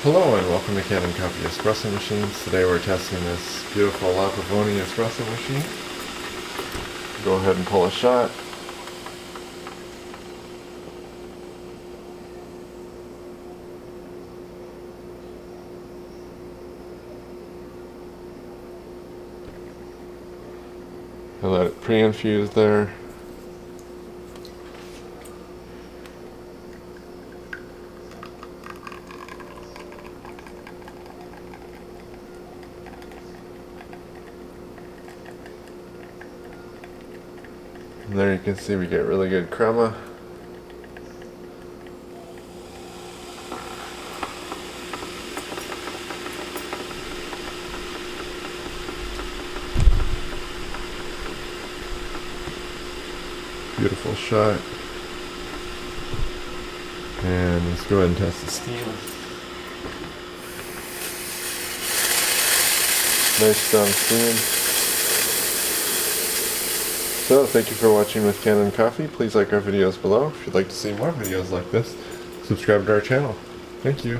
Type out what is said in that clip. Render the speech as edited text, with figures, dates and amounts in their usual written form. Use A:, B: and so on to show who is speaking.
A: Hello and welcome to Kanen Coffee Espresso Machines. Today we're testing this beautiful Pavoni Espresso machine. Go ahead and pull a shot. I let it pre-infuse there. And there you can see we get really good crema. Beautiful shot. And let's go ahead and test the steam. Nice strong steam. So, thank you for watching with Kanen Coffee. Please like our videos below. If you'd like to see more videos like this, subscribe to our channel. Thank you.